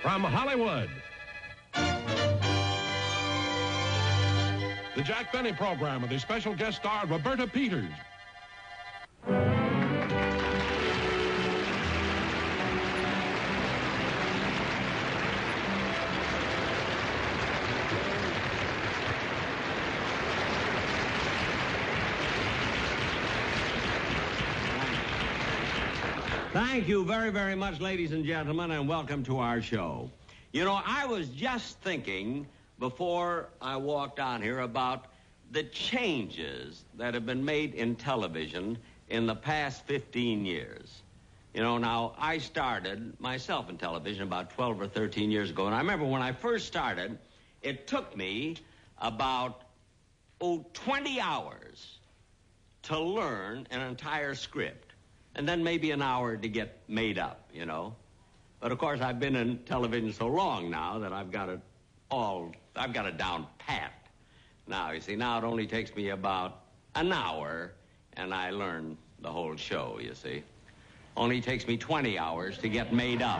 From Hollywood, the Jack Benny Program with a special guest star, Roberta Peters. Thank you very, very much, ladies and gentlemen, and welcome to our show. You know, I was just thinking before I walked on here about the changes that have been made in television in the past 15 years. You know, now, I started myself in television about 12 or 13 years ago, and I remember when I first started, it took me about, 20 hours to learn an entire script. And then maybe an hour to get made up, you know. But, of course, I've been in television so long now that I've got it down pat. Now, you see, now it only takes me about an hour, and I learn the whole show, you see. Only takes me 20 hours to get made up.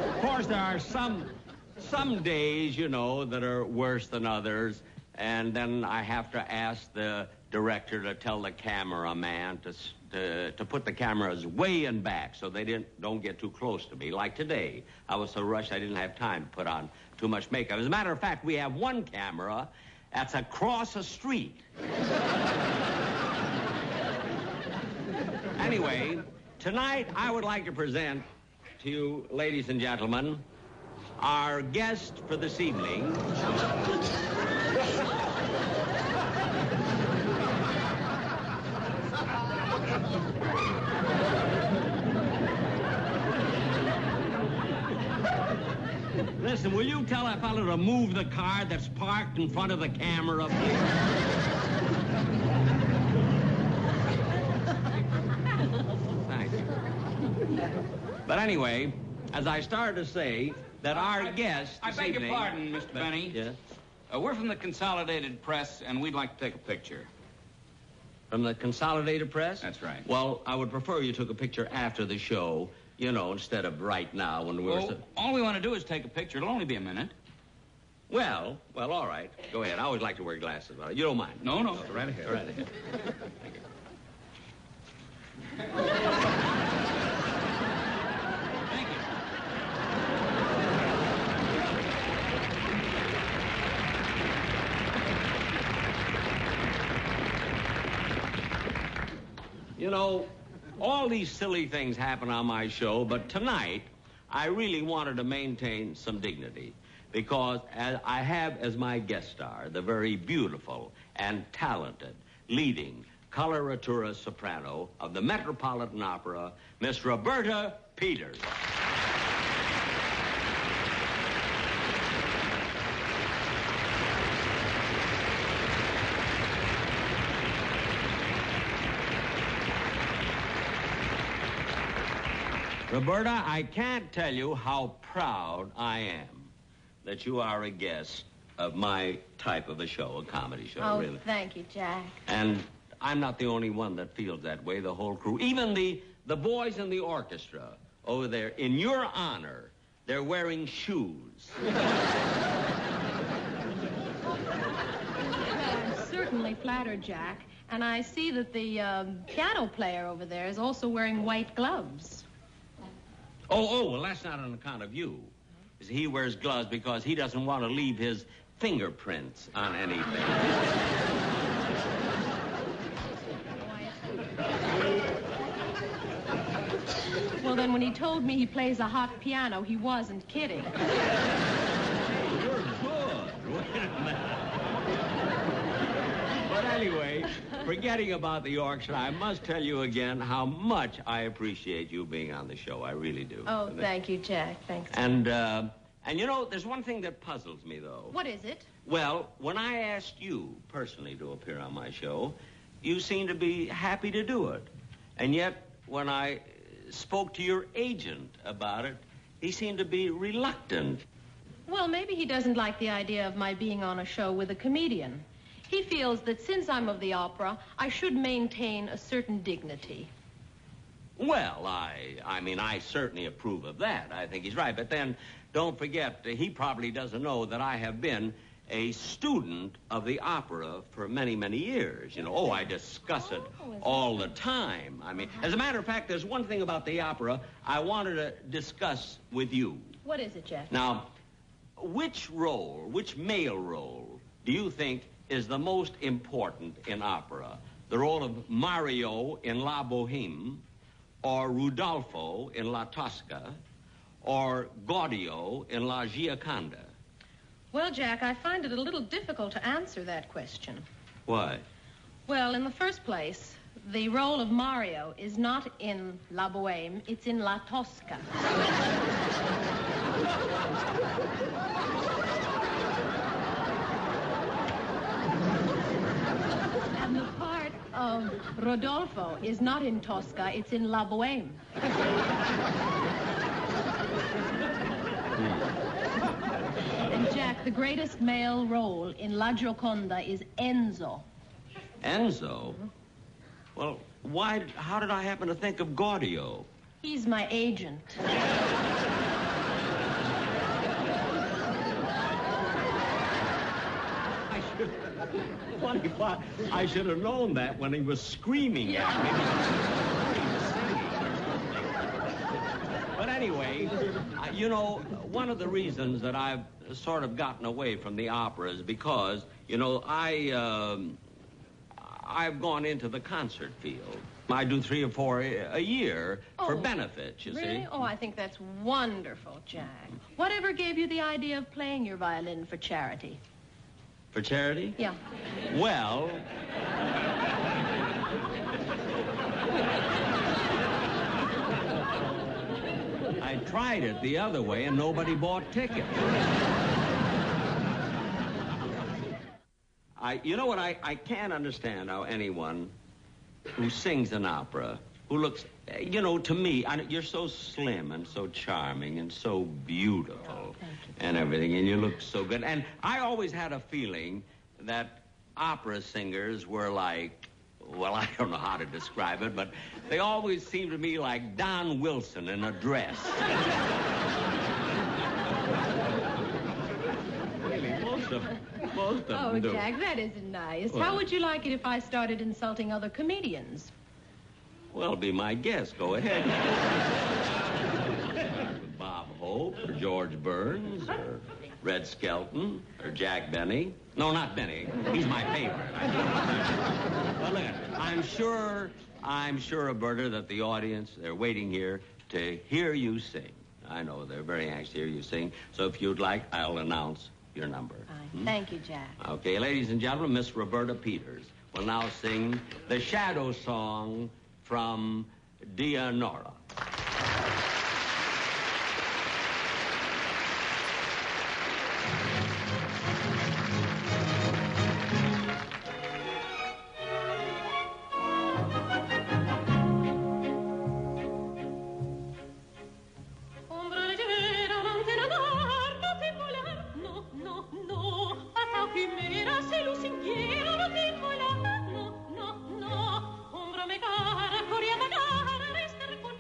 Of course, there are some days, you know, that are worse than others, and then I have to ask the director to tell the cameraman to put the cameras way in back so they don't get too close to me. Like today, I was so rushed I didn't have time to put on too much makeup. As a matter of fact, we have one camera that's across a street. Anyway, tonight I would like to present to you, ladies and gentlemen, our guest for this evening. Listen, will you tell that fellow to move the car that's parked in front of the camera, please? Thank you. But anyway, as I started to say, that our guest I beg evening, your pardon, Mr. Benny. Yes? We're from the Consolidated Press, and we'd like to take a picture. From the Consolidated Press? That's right. Well, I would prefer you took a picture after the show, you know, instead of right now when we're... Well, all we want to do is take a picture. It'll only be a minute. Well, all right. Go ahead. I always like to wear glasses. But you don't mind? No. Right ahead. Right ahead. Thank you. You know, all these silly things happen on my show, but tonight I really wanted to maintain some dignity because I have as my guest star the very beautiful and talented leading coloratura soprano of the Metropolitan Opera, Miss Roberta Peters. Roberta, I can't tell you how proud I am that you are a guest of my type of a show, a comedy show, Oh, really. thank you, Jack. And I'm not the only one that feels that way, the whole crew. Even the boys in the orchestra over there, in your honor, they're wearing shoes. I'm certainly flattered, Jack. And I see that the piano player over there is also wearing white gloves. Well, that's not on account of you. He wears gloves because he doesn't want to leave his fingerprints on anything. Well, then when he told me he plays a hot piano, he wasn't kidding. You're good. Wait a minute. But anyway, forgetting about the orchestra, I must tell you again how much I appreciate you being on the show. I really do. Oh, thank you, Jack. Thanks. And you know, there's one thing that puzzles me, though. What is it? Well, when I asked you personally to appear on my show, you seemed to be happy to do it. And yet, when I spoke to your agent about it, he seemed to be reluctant. Well, maybe he doesn't like the idea of my being on a show with a comedian. He feels that since I'm of the opera, I should maintain a certain dignity. Well, I certainly approve of that. I think he's right. But then, don't forget, he probably doesn't know that I have been a student of the opera for many, many years. I discuss it all the time. As a matter of fact, there's one thing about the opera I wanted to discuss with you. What is it, Jack? Now, which male role, do you think is the most important in opera? The role of Mario in La Boheme, or Rudolfo in La Tosca, or Gaudio in La Gioconda? Well, Jack, I find it a little difficult to answer that question. Why? Well, in the first place, the role of Mario is not in La Boheme, it's in La Tosca. And the part of Rodolfo is not in Tosca, it's in La Boheme. And Jack, the greatest male role in La Gioconda is Enzo. Enzo? Well, how did I happen to think of Gaudio? He's my agent. I should have known that when he was screaming at me. But anyway, one of the reasons that I've sort of gotten away from the opera is because, I've gone into the concert field. I do 3 or 4 a year for benefits, you really? see. Oh, I think that's wonderful, Jack. Whatever gave you the idea of playing your violin for charity? For charity? Yeah. Well... I tried it the other way and nobody bought tickets. I can't understand how anyone who sings an opera, who looks, to me, you're so slim and so charming and so beautiful and everything, and you look so good. And I always had a feeling that opera singers were like, well, I don't know how to describe it, but they always seemed to me like Don Wilson in a dress. Really, most of them do. Jack, that isn't nice. Well, how would you like it if I started insulting other comedians? Well, be my guest. Go ahead. Bob Hope, or George Burns, or Red Skelton, or Jack Benny. No, not Benny. He's my favorite. But look, I'm sure, Roberta, that the audience, they're waiting here to hear you sing. I know they're very anxious to hear you sing. So if you'd like, I'll announce your number. Thank you, Jack. Okay, ladies and gentlemen, Miss Roberta Peters will now sing the Shadow Song from Dia Nora. Ombra me cara, corriera cara, resta con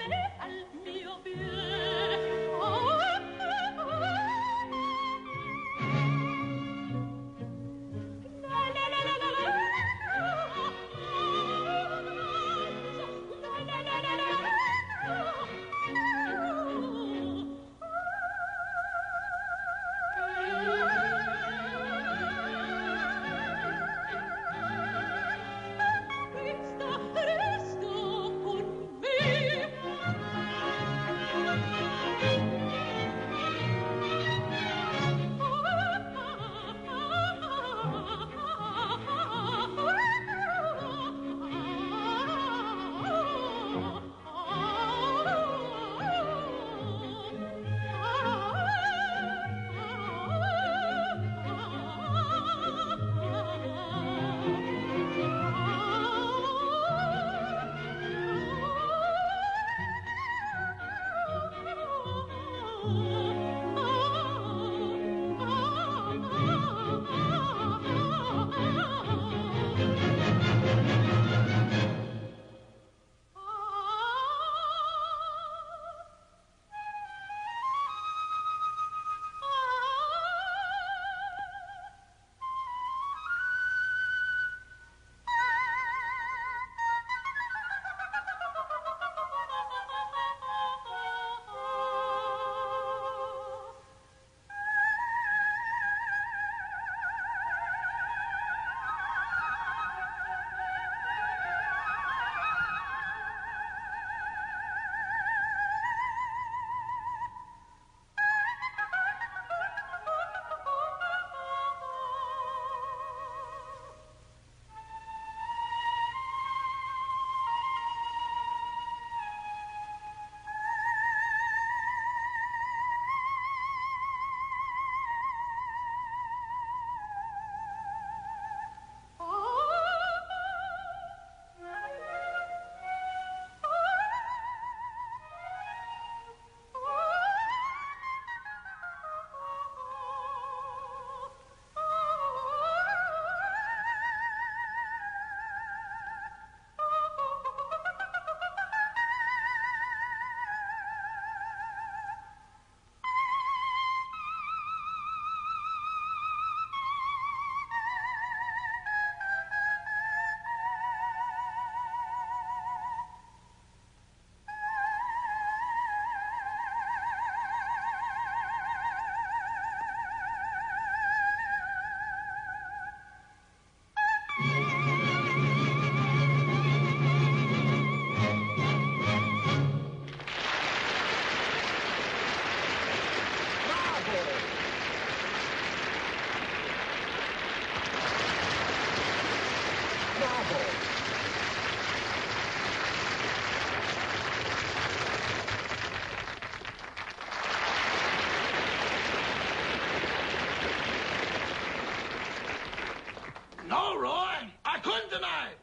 No, Roy, I couldn't tonight.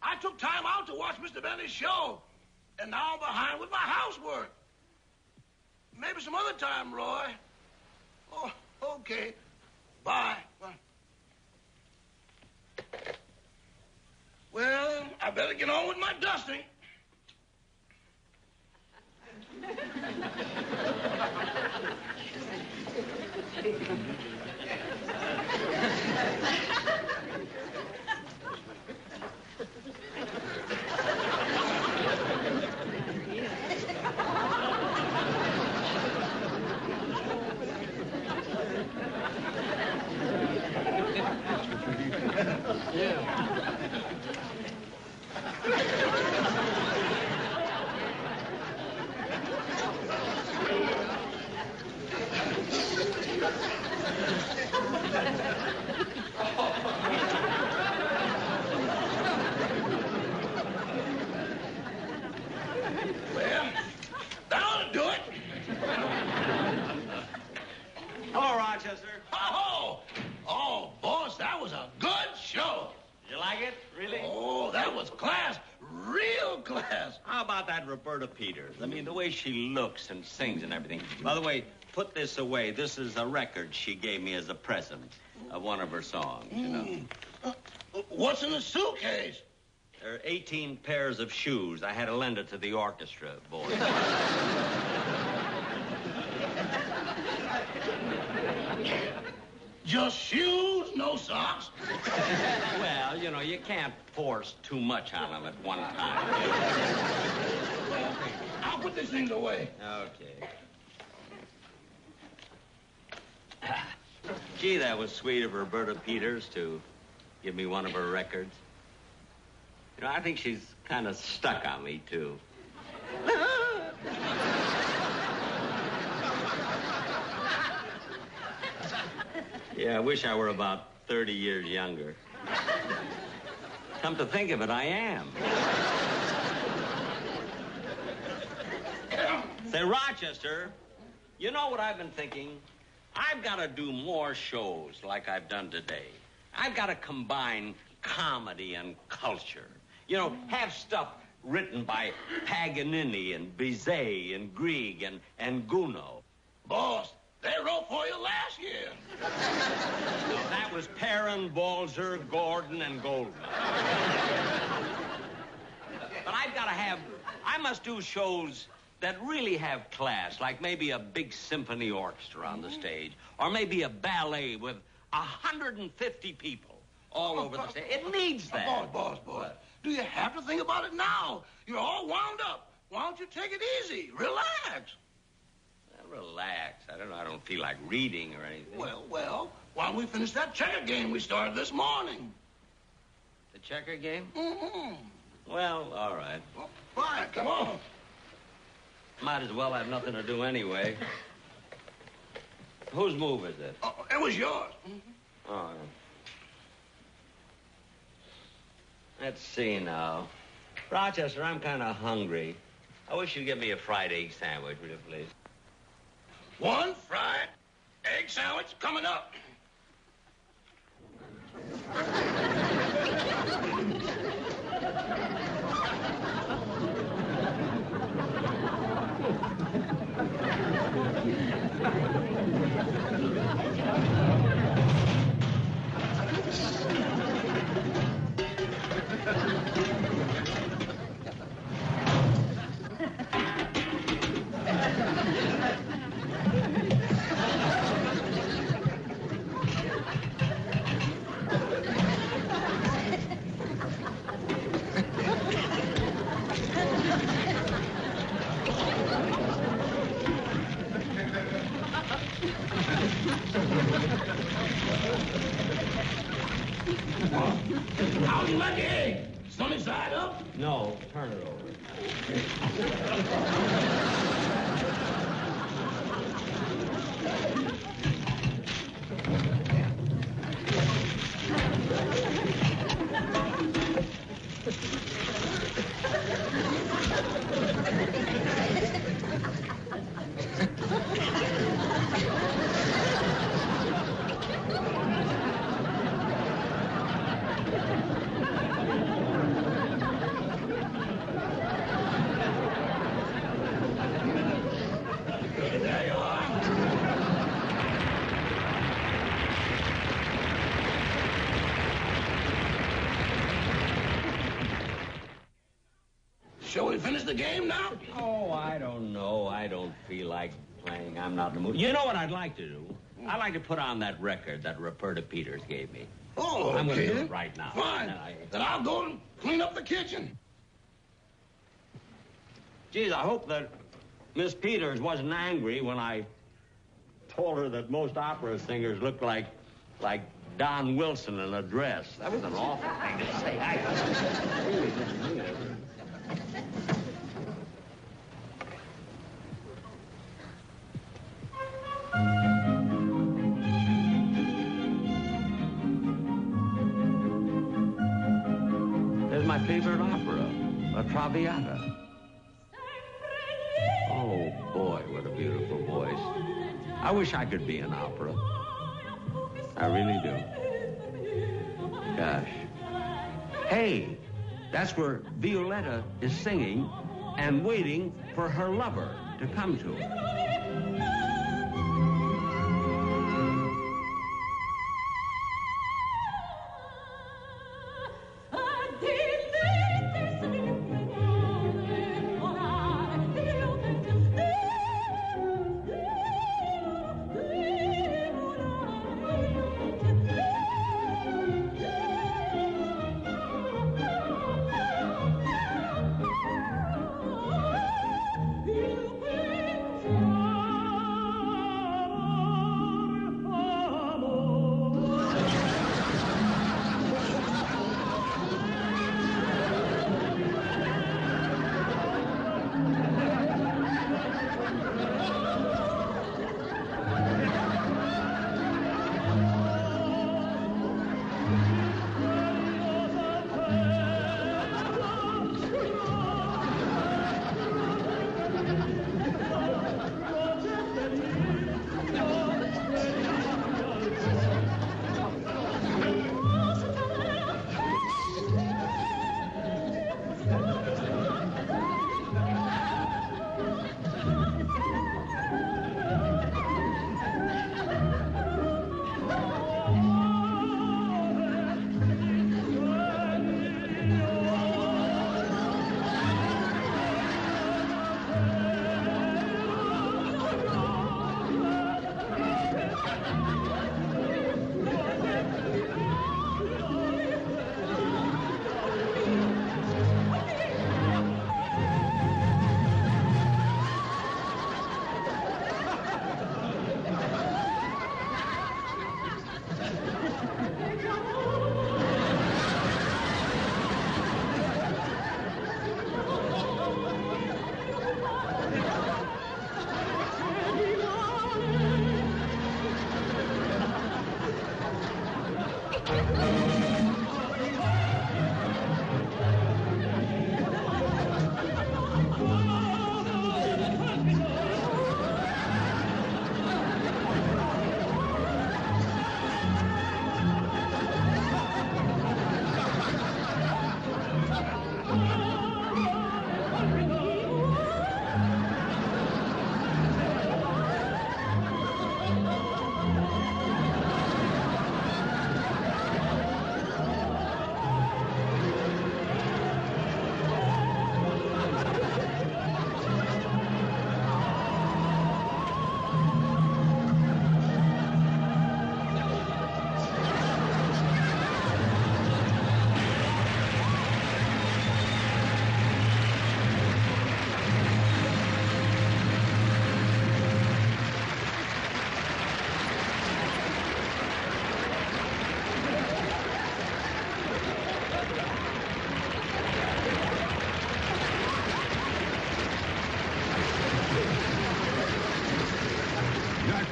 I took time out to watch Mr. Bentley's show, and now I'm behind with my housework. Maybe some other time, Roy. Oh, okay. Bye. Well, I better get on with my dusting. Well, that ought to do it. Hello, Rochester. Oh, boss, that was a good show. Did you like it? Really? Oh, that was class. Real class. How about that Roberta Peters? I mean, the way she looks and sings and everything. By the way, put this away. This is a record she gave me as a present of one of her songs, you know. What's in the suitcase? There are 18 pairs of shoes. I had to lend it to the orchestra, boy. Just shoes, no socks? Well, you know, you can't force too much on them at one time. I'll put these things away. Okay. Gee, that was sweet of Roberta Peters to give me one of her records. You know, I think she's kind of stuck on me, too. Yeah, I wish I were about 30 years younger. Come to think of it, I am. Say, Rochester, you know what I've been thinking? I've got to do more shows like I've done today. I've got to combine comedy and culture. You know, have stuff written by Paganini and Bizet and Grieg and Gounod. Boss, they wrote for you last year. No, that was Perrin, Balzer, Gordon, and Goldman. But I must do shows that really have class, like maybe a big symphony orchestra on the stage, or maybe a ballet with 150 people all over the stage. It needs that. Boss. Do you have to think about it now? You're all wound up. Why don't you take it easy? Relax. Well, relax. I don't feel like reading or anything. Well, why don't we finish that checker game we started this morning? The checker game? Mm-hmm. Well, all right. Well, fine, come on. Might as well have nothing to do anyway. Whose move is it? It was yours. Mm-hmm. Oh, yeah. Let's see now. Rochester, I'm kind of hungry. I wish you'd give me a fried egg sandwich, would you, please? One fried egg sandwich coming up. How do you like the egg? Sunny side up? No, turn it over. finish the game now? Oh, I don't know. I don't feel like playing. I'm not in the mood. You know what I'd like to do? I'd like to put on that record that Roberta Peters gave me. Oh, okay. I'm going to do it right now. Fine. Then I'll go and clean up the kitchen. Geez, I hope that Miss Peters wasn't angry when I told her that most opera singers look like Don Wilson in a dress. That was an awful thing to say. I really didn't mean it. There's my favorite opera, La Traviata. Oh, boy, what a beautiful voice. I wish I could be in opera. I really do. Gosh. Hey, that's where Violetta is singing and waiting for her lover to come to her.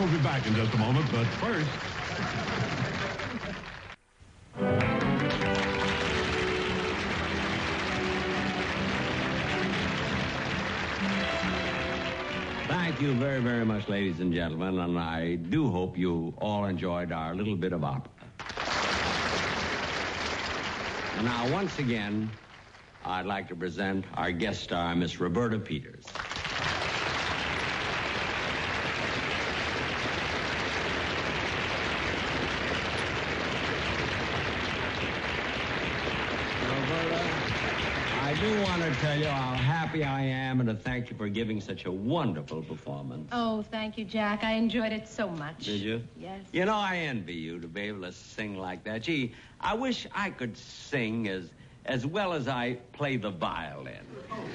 We'll be back in just a moment, but first... Thank you very, very much, ladies and gentlemen, and I do hope you all enjoyed our little bit of opera. And now, once again, I'd like to present our guest star, Miss Roberta Peters. I do want to tell you how happy I am and to thank you for giving such a wonderful performance. Oh, thank you, Jack. I enjoyed it so much. Did you? Yes. You know, I envy you to be able to sing like that. Gee, I wish I could sing as well as I play the violin.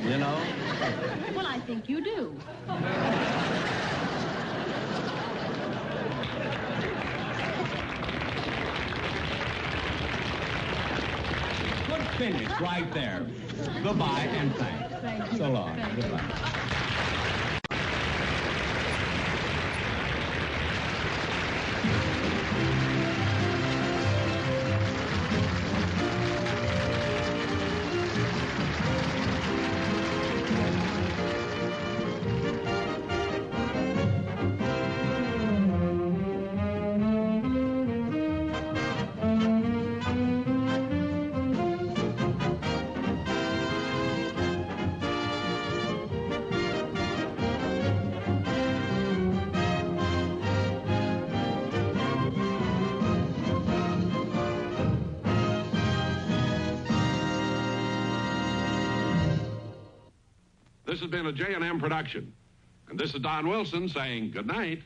You know? Well, I think you do. Good finish right there. Goodbye and thanks. Thank you. So long. Thank you. Goodbye. This has been a J&M production. And this is Don Wilson saying good night.